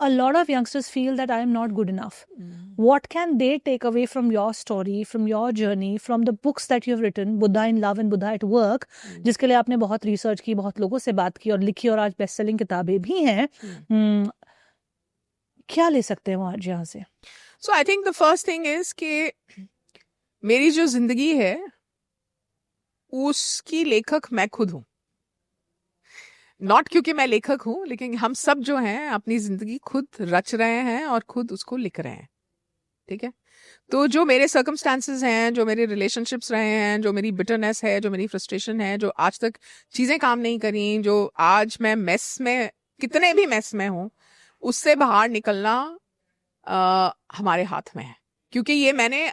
a lot of youngsters feel that I am not good enough. What can they take away from your story, from your journey, from the books that you have written, Buddha in Love and Buddha at Work, जिसके लिए आपने बहुत research की, बहुत लोगों से बात की और लिखी, और आज बेस्ट सेलिंग किताबें भी हैं, क्या ले सकते हैं वो आज यहाँ से? So I think the first thing is कि मेरी जो जिंदगी है उसकी लेखक मैं खुद हूँ. नॉट क्योंकि मैं लेखक हूँ, लेकिन हम सब जो हैं अपनी जिंदगी खुद रच रहे हैं और खुद उसको लिख रहे हैं. ठीक है. तो जो मेरे सर्कमस्टांसेस हैं, जो मेरे रिलेशनशिप्स रहे हैं, जो मेरी बिटरनेस है, जो मेरी फ्रस्ट्रेशन है, जो आज तक चीजें काम नहीं करी, जो आज मैं मेस में, कितने भी मेस में हूँ, उससे बाहर निकलना हमारे हाथ में है. क्योंकि ये मैंने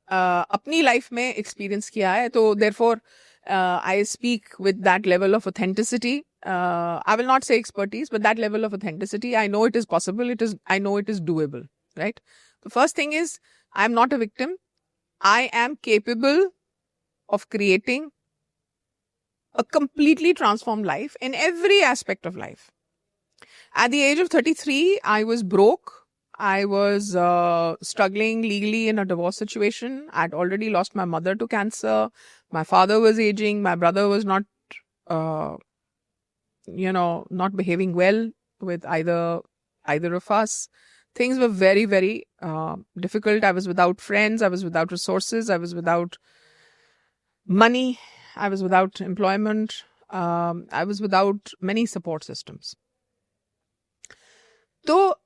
अपनी लाइफ में एक्सपीरियंस किया है. तो therefore I speak with that level of authenticity. I will not say expertise, but that level of authenticity. I know it is possible. I know it is doable. Right? The first thing is, I am not a victim. I am capable of creating a completely transformed life in every aspect of life. At the age of 33, I was broke. I was struggling legally in a divorce situation. I'd already lost my mother to cancer. My father was aging. My brother was not, not behaving well with either of us. Things were very, very difficult. I was without friends. I was without resources. I was without money. I was without employment. I was without many support systems. So,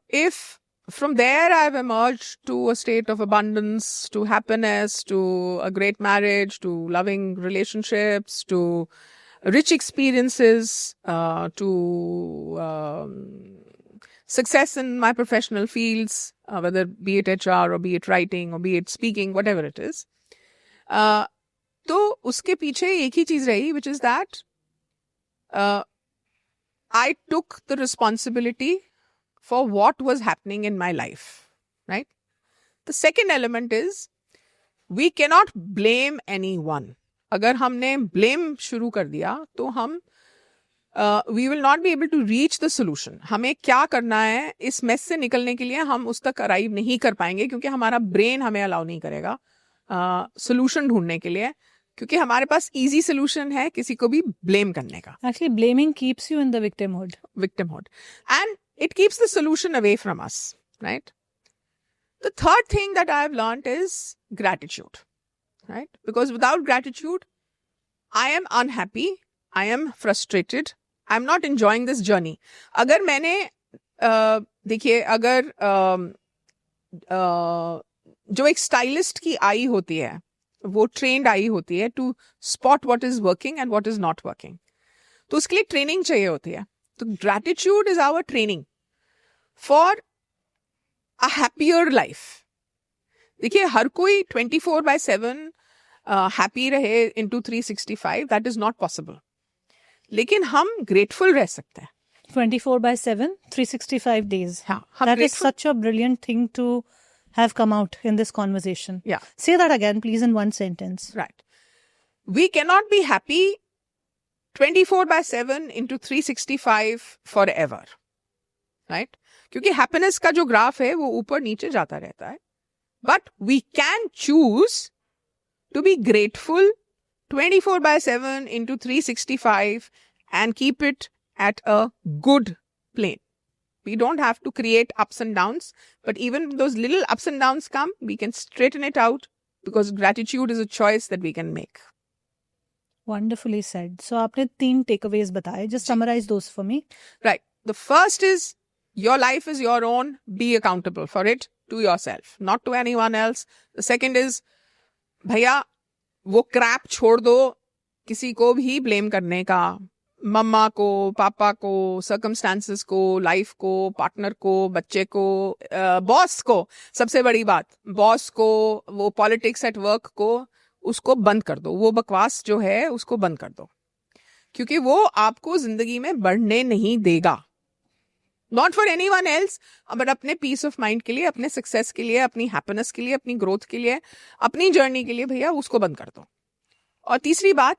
if from there I've emerged to a state of abundance, to happiness, to a great marriage, to loving relationships, to rich experiences, to success in my professional fields, whether be it HR or be it writing or be it speaking, whatever it is. तो उसके पीछे एक ही चीज रही, which is that I took the responsibility for what was happening in my life, right? The second element is, we cannot blame anyone. अगर हमने blame शुरू कर दिया, तो हम we will not be able to reach the solution. हमें क्या करना है, इस mess से निकलने के लिए हम उस तक arrive नहीं कर पाएंगे, क्योंकि हमारा brain हमें allow नहीं करेगा solution ढूंढने के लिए, क्योंकि हमारे पास easy solution है किसी को भी blame करने का. Actually, blaming keeps you in the victimhood. And it keeps the solution away from us, right? The third thing that I have learned is gratitude, right? Because without gratitude, I am unhappy, I am frustrated, I am not enjoying this journey. अगर मैंने देखिए, अगर जो एक stylist की आई होती है, वो ट्रेंड आई होती है to spot what is working and what is not working, तो उसके लिए ट्रेनिंग चाहिए होती है. तो gratitude is our training for a happier life. देखिए, हर कोई 24/7 हैप्पी रहे into 365, that is not possible. लेकिन हम ग्रेटफुल रह सकते हैं 24/7, 365 days. हाँ, that is such a brilliant thing to have come out in this conversation. Yeah. Say that again, please, in one sentence. Right. We cannot be happy 24/7 into 365 forever. Right? क्योंकि happiness का जो graph है वो ऊपर नीचे जाता रहता है. But we can choose to be grateful 24/7 into 365 and keep it at a good plane. We don't have to create ups and downs, but even those little ups and downs come, we can straighten it out, because gratitude is a choice that we can make. Wonderfully said. So आपने 3 takeaways बताए. Just summarize those for me. Right. The first is, your life is your own. Be accountable for it to yourself, not to anyone else. The second is, भैया वो crap छोड़ दो किसी को भी blame करने का. मम्मा को, पापा को, सर्कमस्टांसेस को, लाइफ को, पार्टनर को, बच्चे को, बॉस को. सबसे बड़ी बात, बॉस को, वो पॉलिटिक्स एट वर्क को, उसको बंद कर दो. वो बकवास जो है उसको बंद कर दो, क्योंकि वो आपको जिंदगी में बढ़ने नहीं देगा. Not for anyone else, but अपने पीस ऑफ माइंड के लिए, अपने सक्सेस के लिए, अपनी हैप्पीनेस के लिए, अपनी ग्रोथ के लिए, अपनी जर्नी के लिए, भैया उसको बंद कर दो. और तीसरी बात,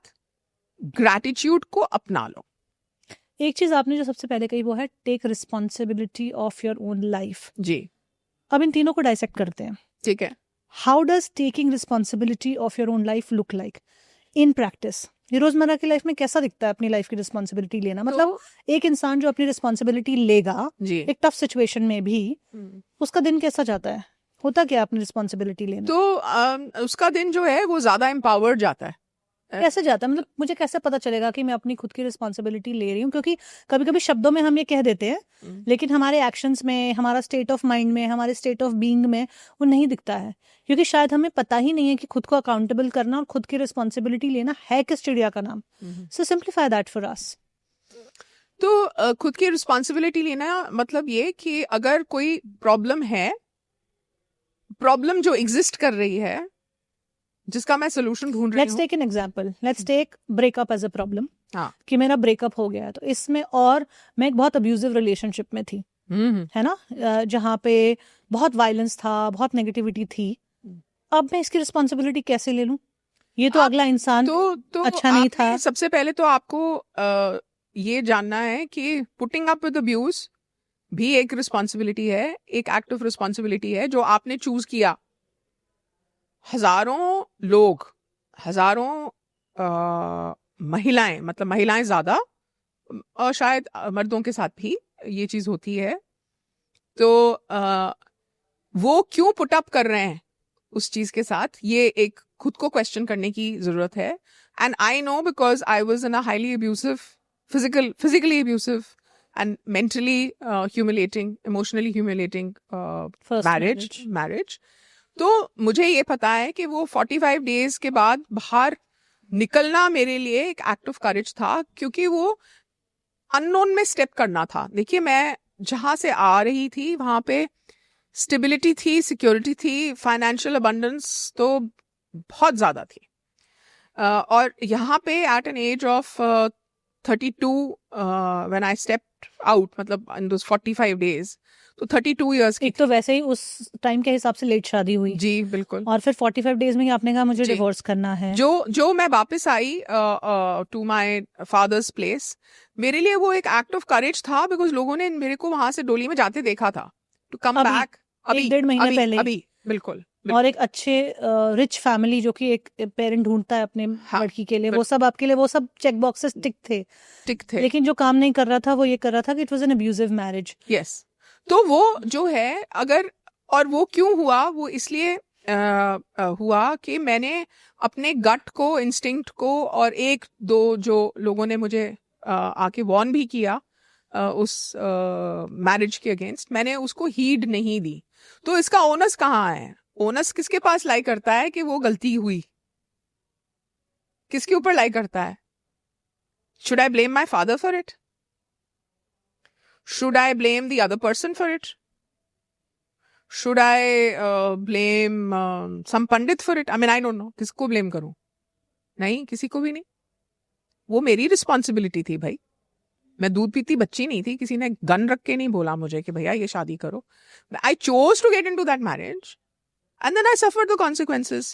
ग्रैटिट्यूड को अपना लो. एक चीज आपने जो सबसे पहले कही वो है take responsibility of your own life. जी, अब इन तीनों को डाइसेक्ट करते हैं। ठीक है। How does taking responsibility of your own life look like in practice? ये रोजमर्रा की लाइफ में कैसा दिखता है अपनी लाइफ की रिस्पॉन्सिबिलिटी लेना? मतलब एक इंसान जो अपनी रिस्पॉन्सिबिलिटी लेगा जी, एक टफ सिचुएशन में भी, उसका दिन कैसा जाता है? होता क्या अपनी रिस्पॉन्सिबिलिटी लेना? तो उसका दिन जो है वो ज्यादा एम्पावर्ड जाता है। कैसे जाता है? मतलब मुझे कैसे पता चलेगा कि मैं अपनी खुद की रिस्पॉन्सिबिलिटी ले रही हूँ? क्योंकि कभी कभी शब्दों में हम ये कह देते हैं लेकिन हमारे एक्शंस में, हमारा स्टेट ऑफ माइंड में, हमारे स्टेट ऑफ बीइंग में वो नहीं दिखता है, क्योंकि शायद हमें पता ही नहीं है कि खुद को अकाउंटेबल करना और खुद की रिस्पॉन्सिबिलिटी लेना है किस चिड़िया का नाम। सो सिंप्लीफाई दैट फॉर अस। तो खुद की रिस्पॉन्सिबिलिटी लेना मतलब ये कि अगर कोई प्रॉब्लम है, प्रॉब्लम जो एग्जिस्ट कर रही है, जिसका मैं सोल्यूशन ढूंढ रही लेट्स हूँ। Take an example, let's take breakup as a problem. हाँ। कि मेरा ब्रेकअप हो गया है, तो इसमें, और मैं एक बहुत अब्यूजिव रिलेशनशिप में थी, है ना, जहाँ पे बहुत वायलेंस था, बहुत नेगेटिविटी थी। अब मैं इसकी रिस्पॉन्सिबिलिटी कैसे ले लूं? ये तो अगला इंसान तो अच्छा नहीं था। सबसे पहले तो आपको ये जानना है कि पुटिंग अप विद अब्यूज भी एक रिस्पॉन्सिबिलिटी है, एक एक्ट ऑफ रिस्पॉन्सिबिलिटी है जो आपने चूज किया। हजारों लोग, हजारों महिलाएं, मतलब महिलाएं ज्यादा और शायद मर्दों के साथ भी ये चीज होती है, तो वो क्यों पुट अप कर रहे हैं उस चीज के साथ, ये एक खुद को क्वेश्चन करने की जरूरत है। And I know because I was in a highly abusive, physically abusive and mentally humiliating, emotionally humiliating marriage. तो मुझे ये पता है कि वो 45 डेज के बाद बाहर निकलना मेरे लिए एक एक्ट ऑफ करेज था, क्योंकि वो अननोन में स्टेप करना था। देखिए, मैं जहां से आ रही थी वहां पे स्टेबिलिटी थी, सिक्योरिटी थी, फाइनेंशियल अबंडेंस तो बहुत ज्यादा थी। और यहाँ पे at an age of 32 when I stepped out, मतलब इन दोस 45 डेज, तो 32 इयर्स की। एक तो वैसे ही उस टाइम के हिसाब से लेट शादी हुई। जी बिल्कुल। और फिर 45 डेज में ही आपने कहा मुझे जी। डिवोर्स करना है। जो मैं वापस आई टू माय फादर्स प्लेस, मेरे लिए वो एक एक्ट ऑफ करेज था, बिकॉज लोगों ने मेरे को वहां से डोली में जाते देखा था। टू कम अभी, बैक, अभी 1-1.5 महीने पहले। अभी बिल्कुल। और एक अच्छे रिच फैमिली, जो कि एक पेरेंट ढूंढता है अपने लड़की के लिए, वो सब आपके लिए, वो सब चेक बॉक्सेस टिक थे। लेकिन जो काम नहीं कर रहा था वो ये कर रहा था कि it was an abusive marriage. Yes. तो वो जो है, अगर, और वो क्यों हुआ, वो इसलिए हुआ कि मैंने अपने गट को, इंस्टिंक्ट को, और एक दो जो लोगों ने मुझे आके वॉर्न भी किया उस मैरिज के अगेंस्ट, मैंने उसको हीड नहीं दी। तो इसका ओनस कहाँ है? ओनस किसके पास लाई करता है कि वो गलती हुई? किसके ऊपर लाई करता है? Should I blame my father for it? Should I blame the other person for it? Should I blame some pandit for it? I mean, I don't know. किसको blame करूं? नहीं, किसी को भी नहीं। वो मेरी रिस्पॉन्सिबिलिटी थी भाई। मैं दूध पीती बच्ची नहीं थी, किसी ने गन रख के नहीं बोला मुझे कि भैया ये शादी करो। I chose to get into that marriage and then I suffered the consequences.